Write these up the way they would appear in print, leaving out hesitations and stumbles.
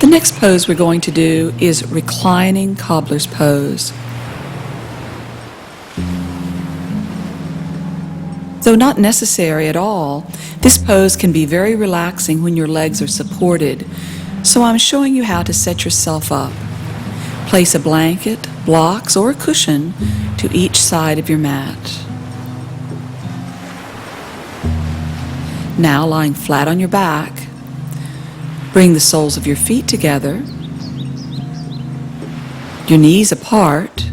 The next pose we're going to do is reclining cobbler's pose. Though not necessary at all, this pose can be very relaxing when your legs are supported, so I'm showing you how to set yourself up. Place a blanket, blocks, or a cushion to each side of your mat. Now, lying flat on your back, bring the soles of your feet together, your knees apart,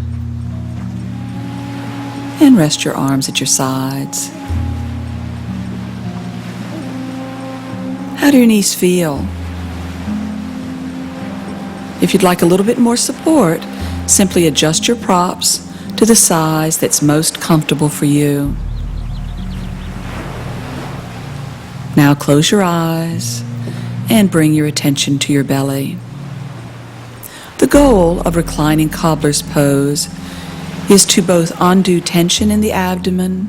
and rest your arms at your sides. How do your knees feel? If you'd like a little bit more support, simply adjust your props to the size that's most comfortable for you. Now close your eyes and bring your attention to your belly. The goal of reclining cobbler's pose is to both undo tension in the abdomen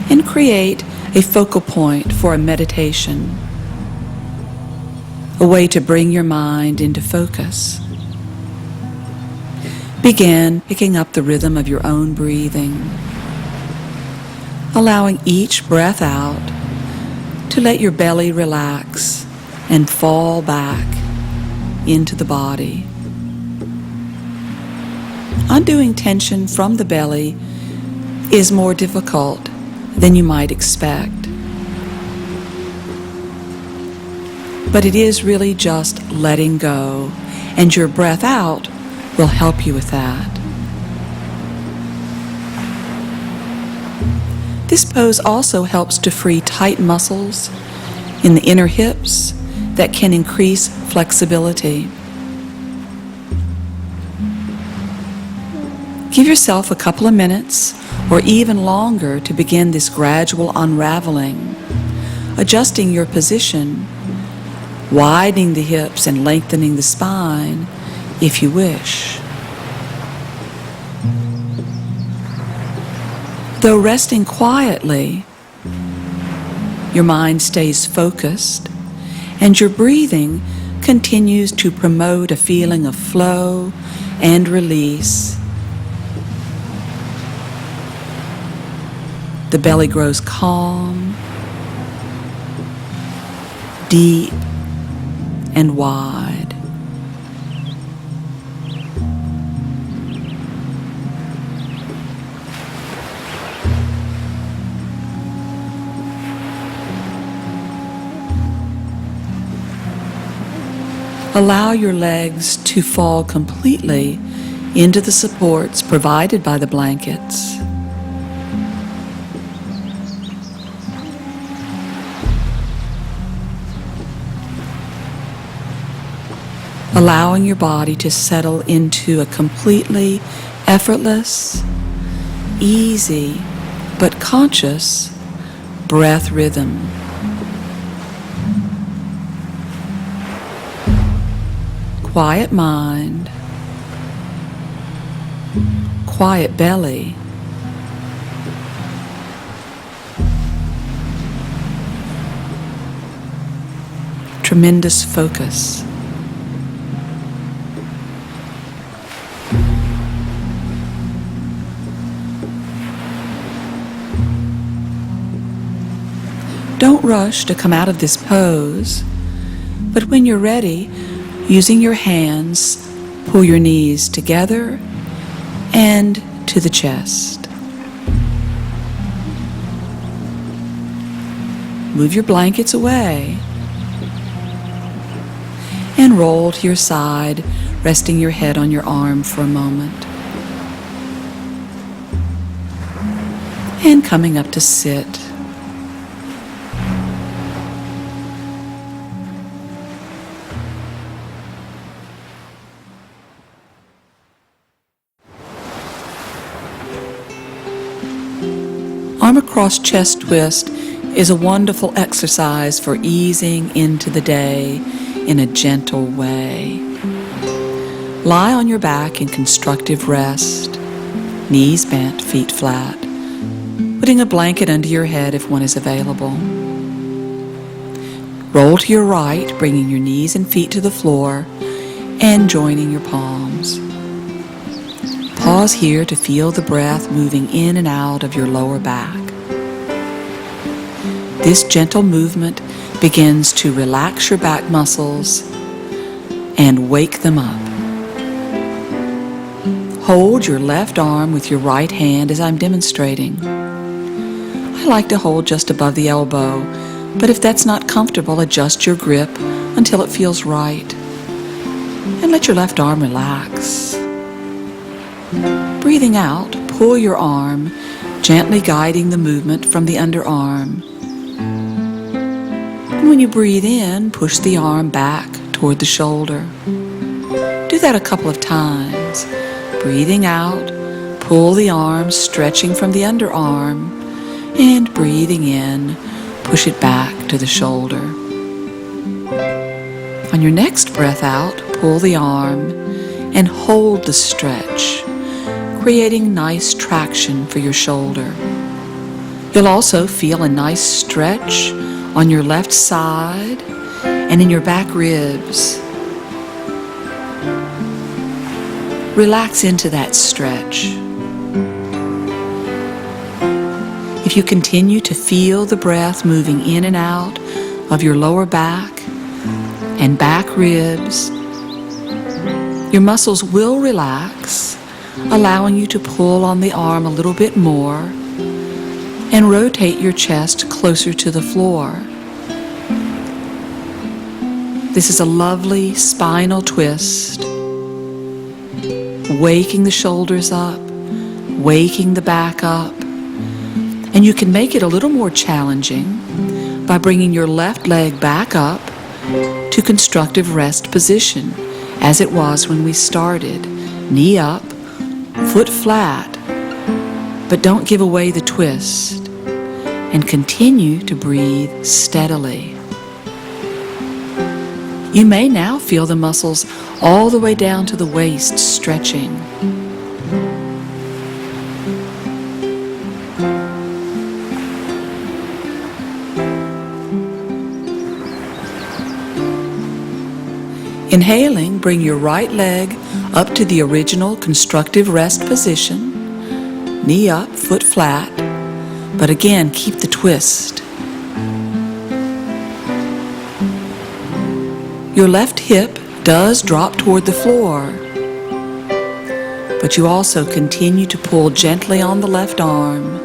and create a focal point for a meditation, a way to bring your mind into focus. Begin picking up the rhythm of your own breathing, allowing each breath out to let your belly relax and fall back into the body. Undoing tension from the belly is more difficult than you might expect. But it is really just letting go, and your breath out will help you with that. This pose also helps to free tight muscles in the inner hips that can increase flexibility. Give yourself a couple of minutes or even longer to begin this gradual unraveling, adjusting your position, widening the hips and lengthening the spine if you wish. Though resting quietly, your mind stays focused and your breathing continues to promote a feeling of flow and release. The belly grows calm, deep, and wide. Allow your legs to fall completely into the supports provided by the blankets. Allowing your body to settle into a completely effortless, easy, but conscious breath rhythm. Quiet mind, quiet belly, tremendous focus. Don't rush to come out of this pose, but when you're ready, using your hands, pull your knees together and to the chest. Move your blankets away and roll to your side, resting your head on your arm for a moment. And coming up to sit. Arm across chest twist is a wonderful exercise for easing into the day in a gentle way. Lie on your back in constructive rest, knees bent, feet flat, putting a blanket under your head if one is available. Roll to your right, bringing your knees and feet to the floor and joining your palms. Pause here to feel the breath moving in and out of your lower back. This gentle movement begins to relax your back muscles and wake them up. Hold your left arm with your right hand as I'm demonstrating. I like to hold just above the elbow, but if that's not comfortable, adjust your grip until it feels right. And let your left arm relax. Breathing out, pull your arm, gently guiding the movement from the underarm. And when you breathe in, push the arm back toward the shoulder. Do that a couple of times. Breathing out, pull the arm, stretching from the underarm, and breathing in, push it back to the shoulder. On your next breath out, pull the arm and hold the stretch, creating nice traction for your shoulder. You'll also feel a nice stretch on your left side and in your back ribs. Relax into that stretch. If you continue to feel the breath moving in and out of your lower back and back ribs, your muscles will relax, allowing you to pull on the arm a little bit more and rotate your chest closer to the floor. This is a lovely spinal twist, waking the shoulders up, waking the back up, and you can make it a little more challenging by bringing your left leg back up to constructive rest position as it was when we started. Knee up, foot flat, but don't give away the twist, and continue to breathe steadily. You may now feel the muscles all the way down to the waist stretching. Inhaling, bring your right leg up to the original constructive rest position. Knee up, foot flat, but again, keep the twist. Your left hip does drop toward the floor, but you also continue to pull gently on the left arm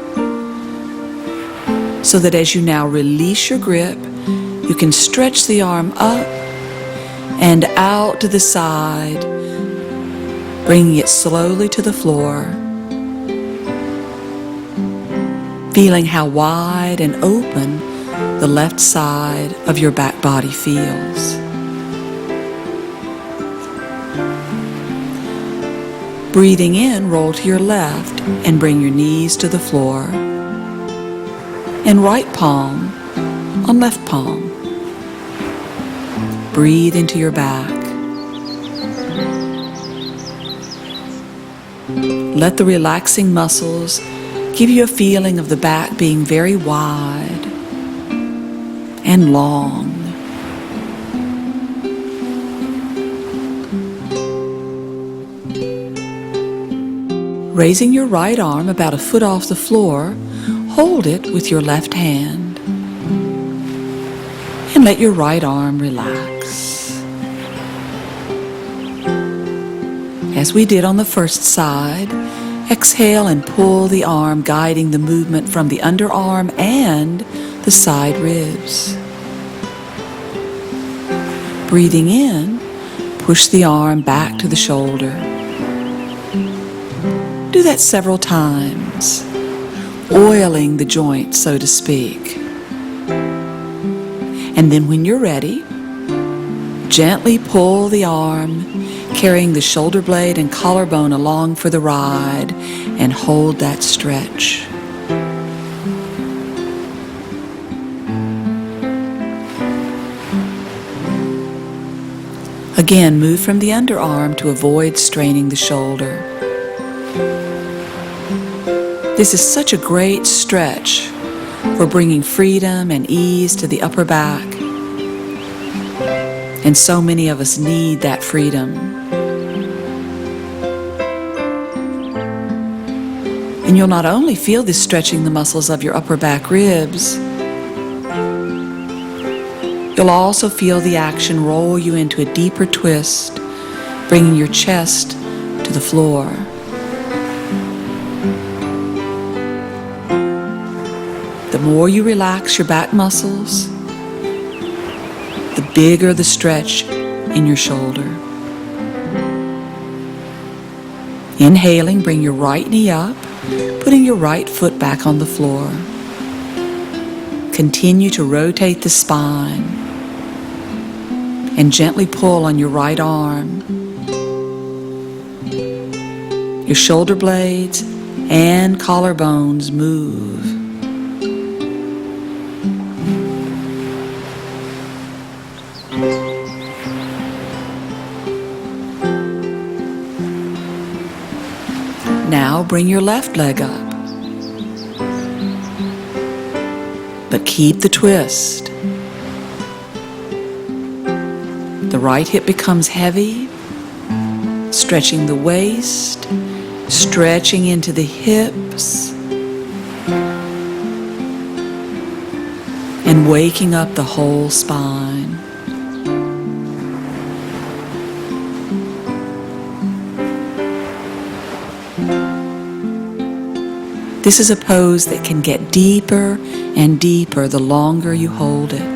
so that as you now release your grip, you can stretch the arm up and out to the side, bringing it slowly to the floor, feeling how wide and open the left side of your back body feels. Breathing in, roll to your left and bring your knees to the floor. And right palm on left palm. Breathe into your back. Let the relaxing muscles give you a feeling of the back being very wide and long. Raising your right arm about a foot off the floor, hold it with your left hand and let your right arm relax. As we did on the first side, exhale and pull the arm, guiding the movement from the underarm and the side ribs. Breathing in, push the arm back to the shoulder. Do that several times, oiling the joint, so to speak. And then when you're ready, gently pull the arm, carrying the shoulder blade and collarbone along for the ride, and hold that stretch. Again, move from the underarm to avoid straining the shoulder. This is such a great stretch for bringing freedom and ease to the upper back And so many of us need that freedom. And you'll not only feel this stretching the muscles of your upper back ribs, you'll also feel the action roll you into a deeper twist, bringing your chest to the floor. The more you relax your back muscles, the bigger the stretch in your shoulder. Inhaling, bring your right knee up, putting your right foot back on the floor. Continue to rotate the spine and gently pull on your right arm. Your shoulder blades and collarbones move. Now bring your left leg up, but keep the twist. The right hip becomes heavy, stretching the waist, stretching into the hips, and waking up the whole spine. This is a pose that can get deeper and deeper the longer you hold it.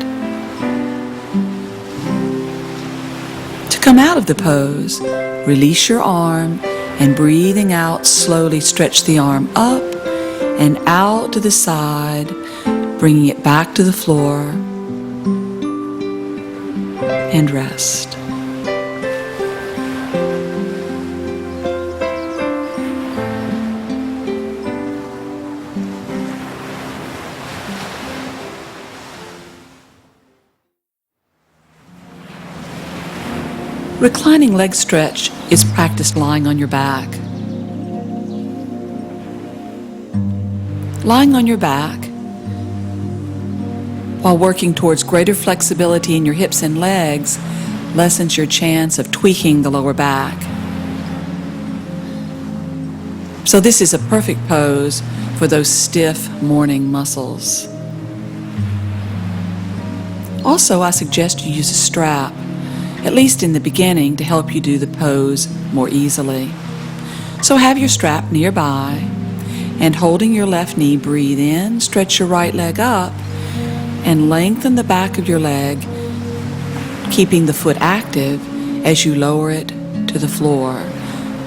To come out of the pose, release your arm and breathing out, slowly stretch the arm up and out to the side, bringing it back to the floor, and rest. Reclining leg stretch is practiced lying on your back. Lying on your back while working towards greater flexibility in your hips and legs lessens your chance of tweaking the lower back. So this is a perfect pose for those stiff morning muscles. Also, I suggest you use a strap, at least in the beginning, to help you do the pose more easily. So have your strap nearby, and holding your left knee, breathe in, stretch your right leg up, and lengthen the back of your leg, keeping the foot active as you lower it to the floor.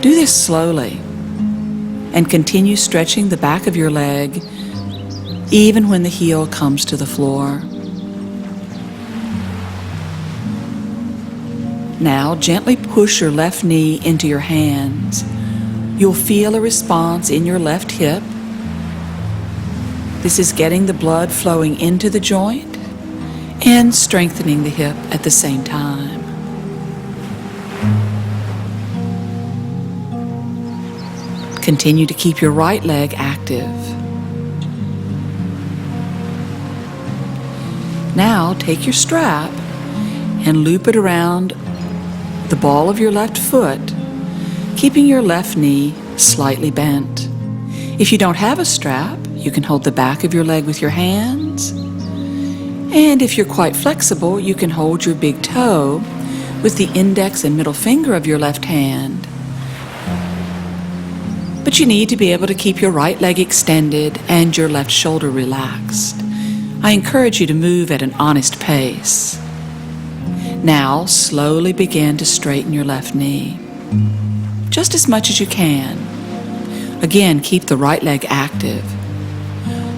Do this slowly, and continue stretching the back of your leg even when the heel comes to the floor. Now gently push your left knee into your hands. You'll feel a response in your left hip. This is getting the blood flowing into the joint and strengthening the hip at the same time. Continue to keep your right leg active. Now take your strap and loop it around the ball of your left foot, keeping your left knee slightly bent. If you don't have a strap, you can hold the back of your leg with your hands. And if you're quite flexible, you can hold your big toe with the index and middle finger of your left hand. But you need to be able to keep your right leg extended and your left shoulder relaxed. I encourage you to move at an honest pace. Now, slowly begin to straighten your left knee, just as much as you can. Again, keep the right leg active.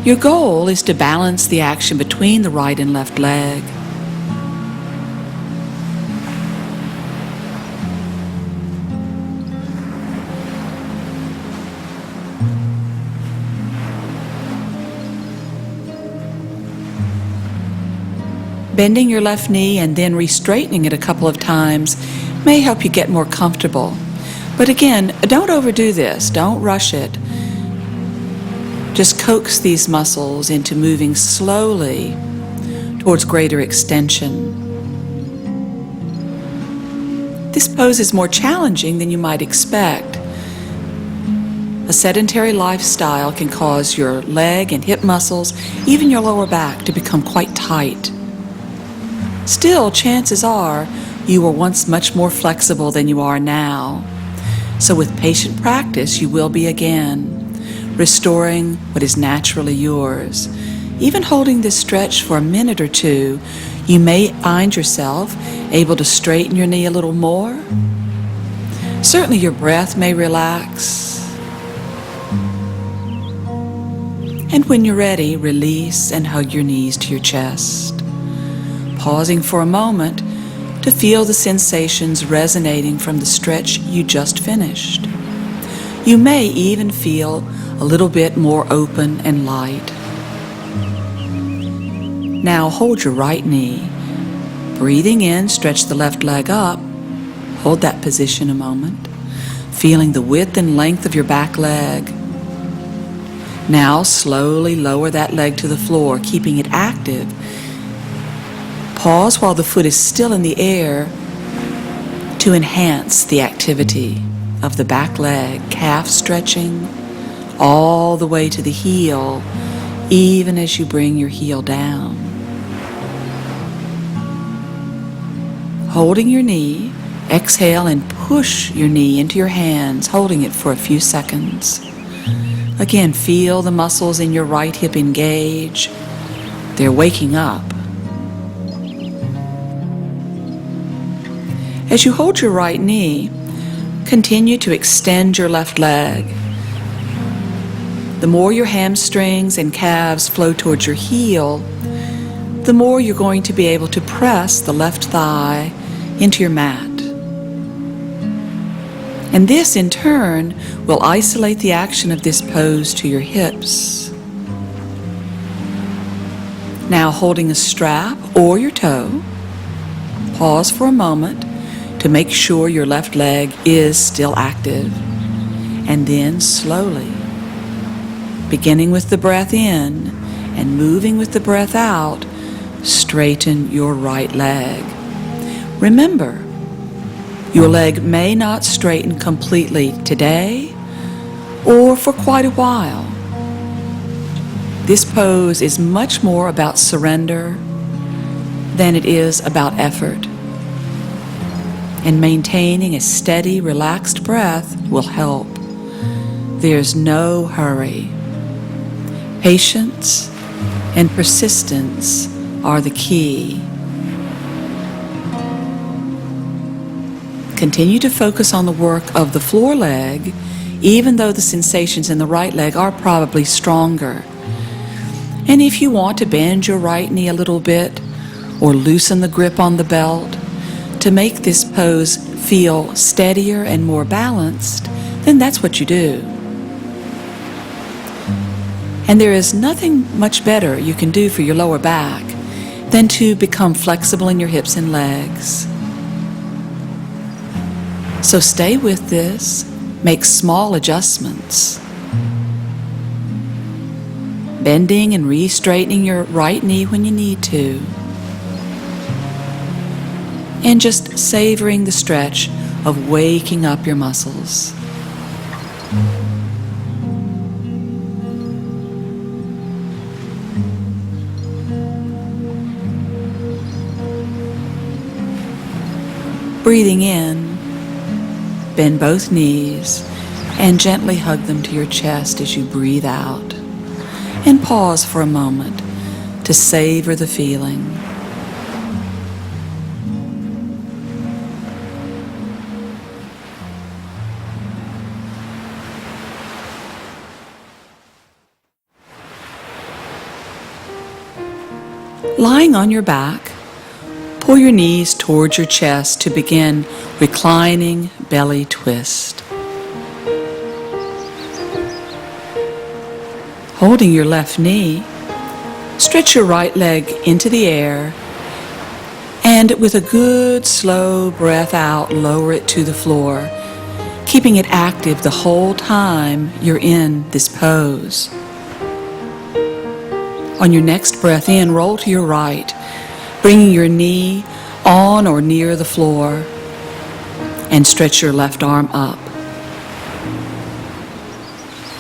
Your goal is to balance the action between the right and left leg. Bending your left knee and then re-straightening it a couple of times may help you get more comfortable. But again, don't overdo this. Don't rush it. Just coax these muscles into moving slowly towards greater extension. This pose is more challenging than you might expect. A sedentary lifestyle can cause your leg and hip muscles, even your lower back, to become quite tight. Still, chances are you were once much more flexible than you are now. So with patient practice, you will be again, restoring what is naturally yours. Even holding this stretch for a minute or two, you may find yourself able to straighten your knee a little more. Certainly your breath may relax. And when you're ready, release and hug your knees to your chest, pausing for a moment to feel the sensations resonating from the stretch you just finished. You may even feel a little bit more open and light. Now hold your right knee. Breathing in, stretch the left leg up. Hold that position a moment, feeling the width and length of your back leg. Now slowly lower that leg to the floor, keeping it active. Pause while the foot is still in the air to enhance the activity of the back leg, calf stretching all the way to the heel, even as you bring your heel down. Holding your knee, exhale and push your knee into your hands, holding it for a few seconds. Again, feel the muscles in your right hip engage. They're waking up. As you hold your right knee, continue to extend your left leg. The more your hamstrings and calves flow towards your heel, the more you're going to be able to press the left thigh into your mat. And this, in turn, will isolate the action of this pose to your hips. Now, holding a strap or your toe, pause for a moment to make sure your left leg is still active. And then slowly, beginning with the breath in and moving with the breath out, straighten your right leg. Remember, your leg may not straighten completely today or for quite a while. This pose is much more about surrender than it is about effort. And maintaining a steady, relaxed breath will help. There's no hurry. Patience and persistence are the key. Continue to focus on the work of the floor leg, even though the sensations in the right leg are probably stronger. And if you want to bend your right knee a little bit or loosen the grip on the belt to make this pose feel steadier and more balanced, then that's what you do. And there is nothing much better you can do for your lower back than to become flexible in your hips and legs. So stay with this, make small adjustments. Bending and re-straightening your right knee when you need to. And just savoring the stretch of waking up your muscles. Breathing in, bend both knees and gently hug them to your chest as you breathe out. And pause for a moment to savor the feeling. Lying on your back, pull your knees towards your chest to begin reclining belly twist. Holding your left knee, stretch your right leg into the air and with a good slow breath out, lower it to the floor, keeping it active the whole time you're in this pose. On your next breath in, roll to your right, bringing your knee on or near the floor. and stretch your left arm up.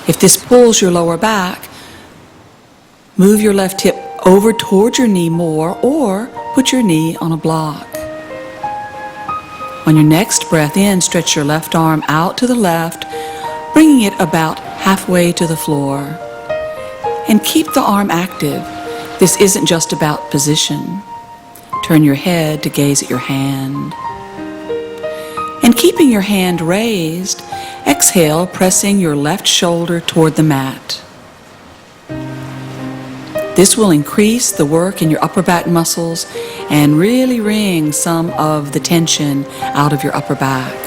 If this pulls your lower back, move your left hip over toward your knee more, or put your knee on a block. On your next breath in, stretch your left arm out to the left, bringing it about halfway to the floor. And keep the arm active. This isn't just about position. Turn your head to gaze at your hand. And keeping your hand raised, exhale, pressing your left shoulder toward the mat. This will increase the work in your upper back muscles and really wring some of the tension out of your upper back.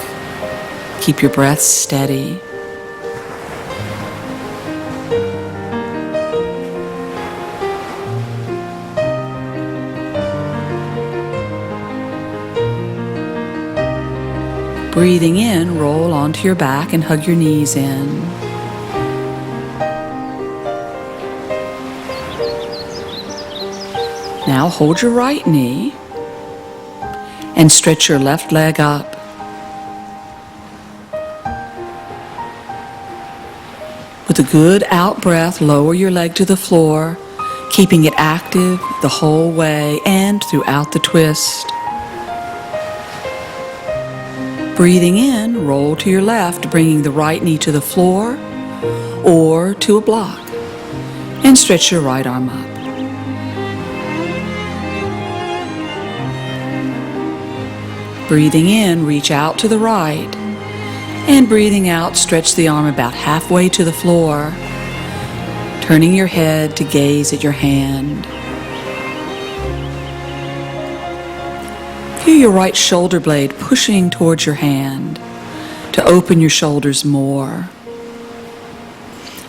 Keep your breath steady. Breathing in, roll onto your back and hug your knees in. Now hold your right knee and stretch your left leg up. With a good out breath, lower your leg to the floor, keeping it active the whole way and throughout the twist. Breathing in, roll to your left, bringing the right knee to the floor or to a block, and stretch your right arm up. Breathing in, reach out to the right, and breathing out, stretch the arm about halfway to the floor, turning your head to gaze at your hand. Feel your right shoulder blade pushing towards your hand to open your shoulders more.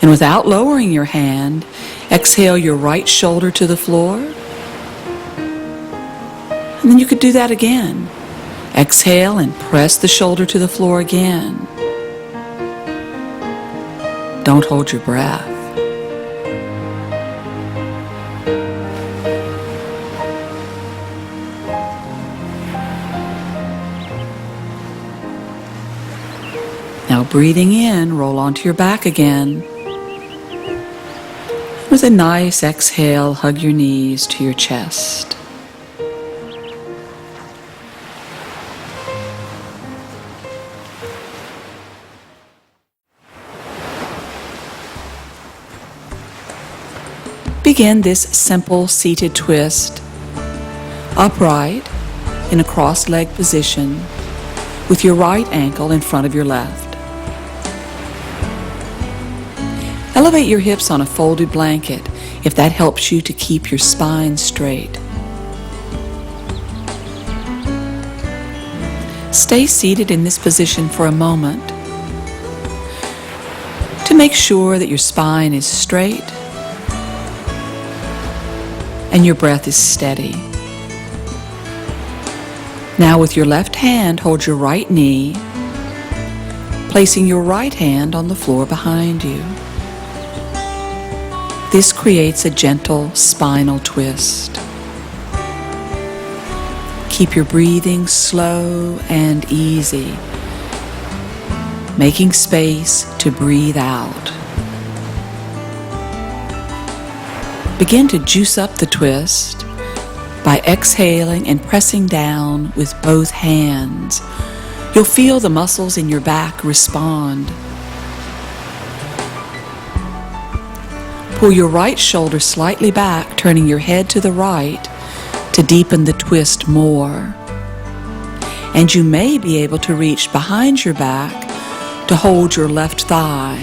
And without lowering your hand, exhale your right shoulder to the floor. And then you could do that again. Exhale and press the shoulder to the floor again. Don't hold your breath. Now breathing in, roll onto your back again. With a nice exhale, hug your knees to your chest. Begin this simple seated twist, upright in a cross-leg position, with your right ankle in front of your left. Elevate your hips on a folded blanket if that helps you to keep your spine straight. Stay seated in this position for a moment to make sure that your spine is straight and your breath is steady. Now with your left hand, hold your right knee, placing your right hand on the floor behind you. This creates a gentle spinal twist. Keep your breathing slow and easy, making space to breathe out. Begin to juice up the twist by exhaling and pressing down with both hands. You'll feel the muscles in your back respond. Pull your right shoulder slightly back, turning your head to the right to deepen the twist more. And you may be able to reach behind your back to hold your left thigh,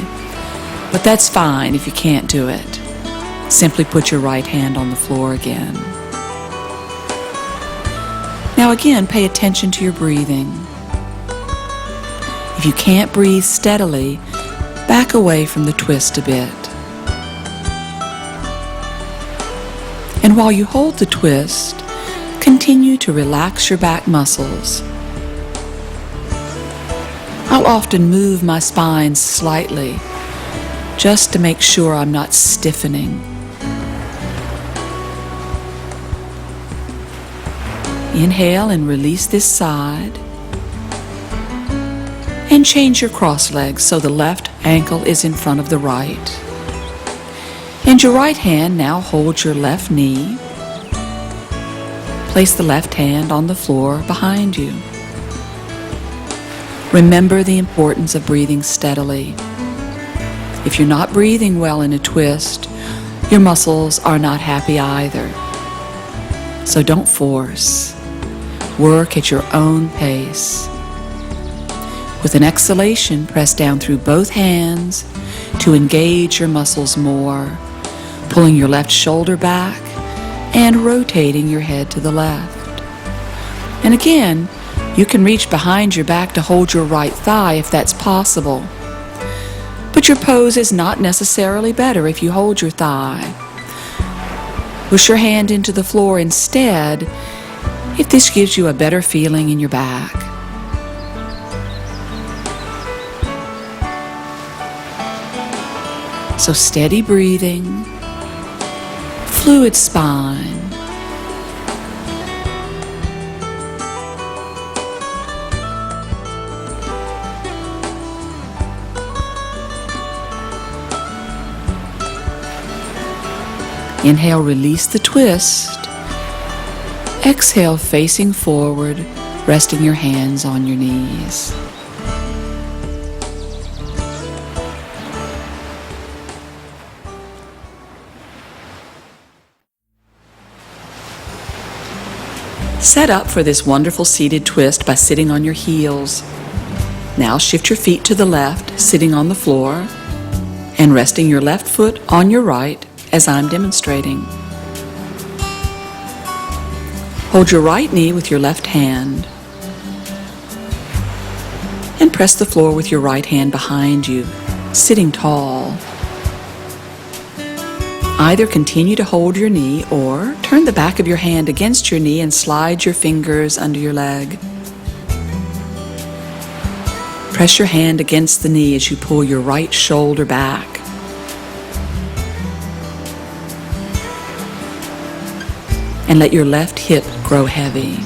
but that's fine if you can't do it. Simply put your right hand on the floor again. Now again, pay attention to your breathing. If you can't breathe steadily, back away from the twist a bit. And while you hold the twist, continue to relax your back muscles. I'll often move my spine slightly just to make sure I'm not stiffening. Inhale and release this side. And change your cross legs so the left ankle is in front of the right. And your right hand now holds your left knee. Place the left hand on the floor behind you. Remember the importance of breathing steadily. If you're not breathing well in a twist, your muscles are not happy either. So don't force. Work at your own pace. With an exhalation, press down through both hands to engage your muscles more, pulling your left shoulder back and rotating your head to the left. And again, you can reach behind your back to hold your right thigh if that's possible. But your pose is not necessarily better if you hold your thigh. Push your hand into the floor instead if this gives you a better feeling in your back. So steady breathing, fluid spine. Inhale, release the twist. Exhale, facing forward, resting your hands on your knees. Set up for this wonderful seated twist by sitting on your heels. Now shift your feet to the left, sitting on the floor, and resting your left foot on your right as I'm demonstrating. Hold your right knee with your left hand and press the floor with your right hand behind you, sitting tall. Either continue to hold your knee or turn the back of your hand against your knee and slide your fingers under your leg. Press your hand against the knee as you pull your right shoulder back. And let your left hip grow heavy.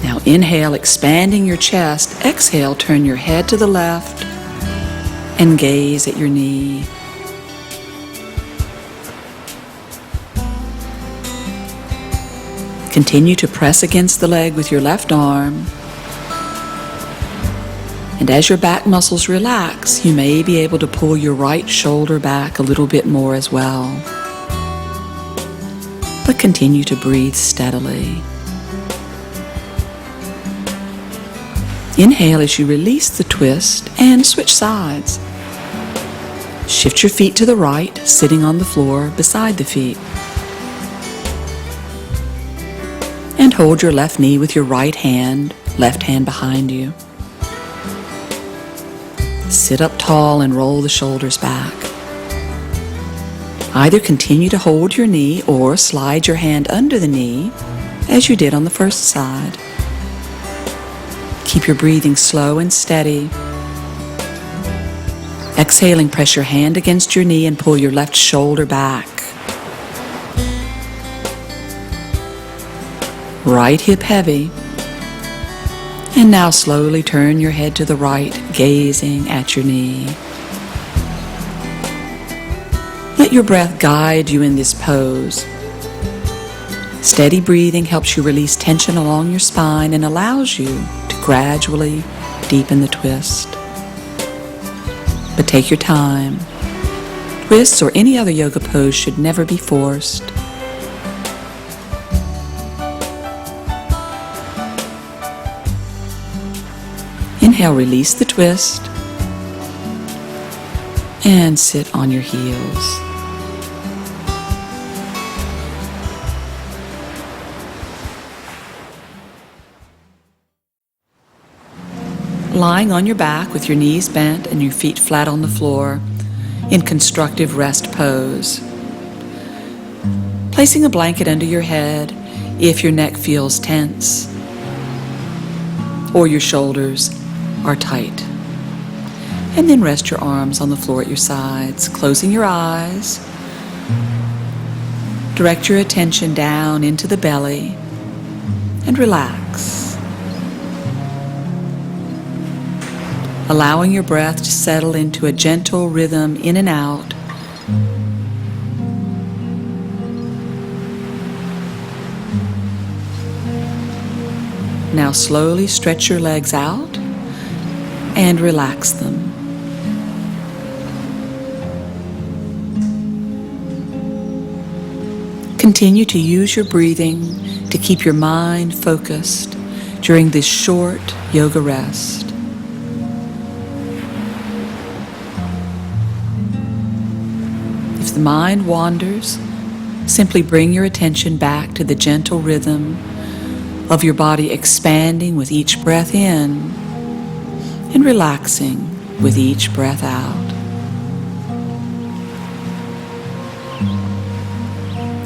Now inhale, expanding your chest. Exhale, turn your head to the left and gaze at your knee. Continue to press against the leg with your left arm. And as your back muscles relax, you may be able to pull your right shoulder back a little bit more as well. But continue to breathe steadily. Inhale as you release the twist and switch sides. Shift your feet to the right, sitting on the floor beside the feet. And hold your left knee with your right hand, left hand behind you. Sit up tall and roll the shoulders back. Either continue to hold your knee or slide your hand under the knee as you did on the first side. Keep your breathing slow and steady. Exhaling, press your hand against your knee and pull your left shoulder back. Right hip heavy. And now slowly turn your head to the right, gazing at your knee. Let your breath guide you in this pose. Steady breathing helps you release tension along your spine and allows you to gradually deepen the twist. But take your time. Twists or any other yoga pose should never be forced. Inhale, release the twist, and sit on your heels. Lying on your back with your knees bent and your feet flat on the floor in constructive rest pose. Placing a blanket under your head if your neck feels tense or your shoulders are tight. And then rest your arms on the floor at your sides, closing your eyes. Direct your attention down into the belly and relax. allowing your breath to settle into a gentle rhythm in and out. Now slowly stretch your legs out and relax them. Continue to use your breathing to keep your mind focused during this short yoga rest. If the mind wanders, simply bring your attention back to the gentle rhythm of your body expanding with each breath in and relaxing with each breath out.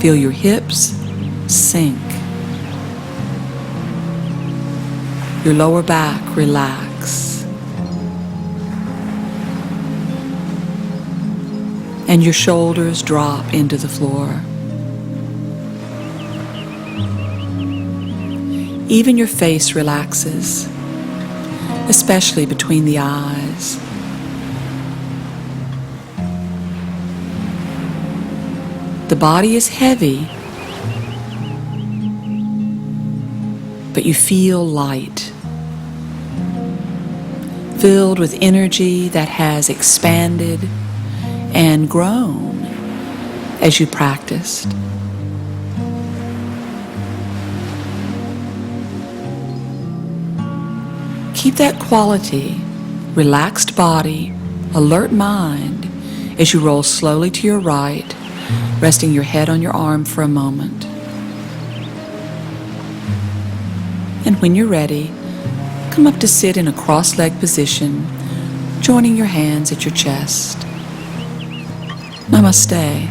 Feel your hips sink, your lower back relax, and your shoulders drop into the floor. Even your face relaxes, especially between the eyes. The body is heavy, but you feel light, filled with energy that has expanded and grown as you practiced. Keep that quality, relaxed body, alert mind as you roll slowly to your right, resting your head on your arm for a moment. And when you're ready, come up to sit in a cross-legged position, joining your hands at your chest. Namaste.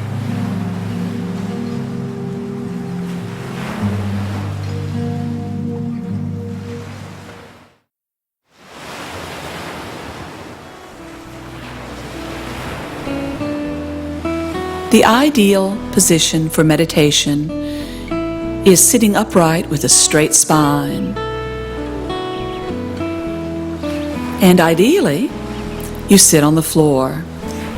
The ideal position for meditation is sitting upright with a straight spine. And ideally, you sit on the floor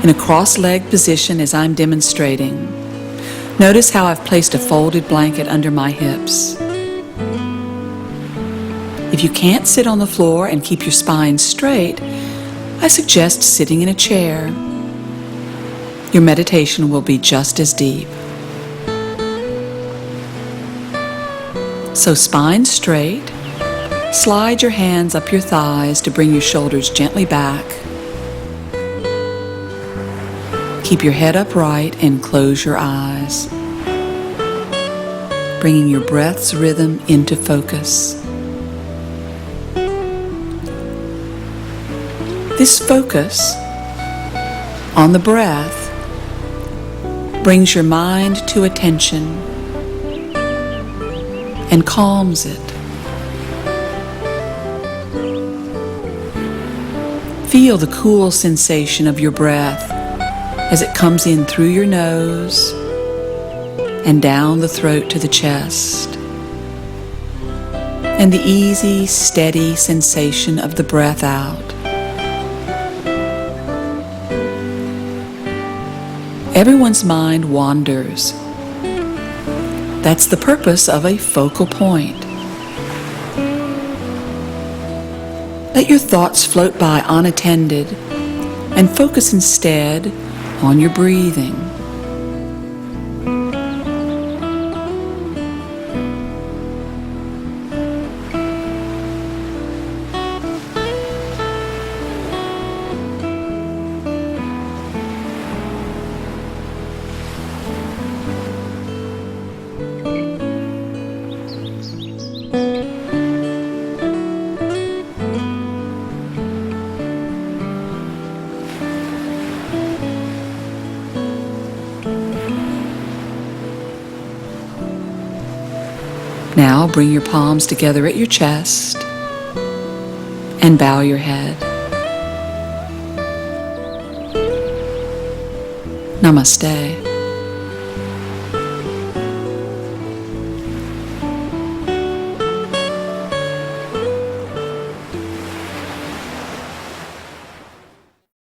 in a cross-legged position as I'm demonstrating. Notice how I've placed a folded blanket under my hips. If you can't sit on the floor and keep your spine straight, I suggest sitting in a chair. Your meditation will be just as deep. So spine straight, slide your hands up your thighs to bring your shoulders gently back. Keep your head upright and close your eyes, bringing your breath's rhythm into focus. This focus on the breath brings your mind to attention and calms it. Feel the cool sensation of your breath as it comes in through your nose and down the throat to the chest, and the easy, steady sensation of the breath out. Everyone's mind wanders. That's the purpose of a focal point. Let your thoughts float by unattended and focus instead on your breathing. Now bring your palms together at your chest and bow your head. Namaste.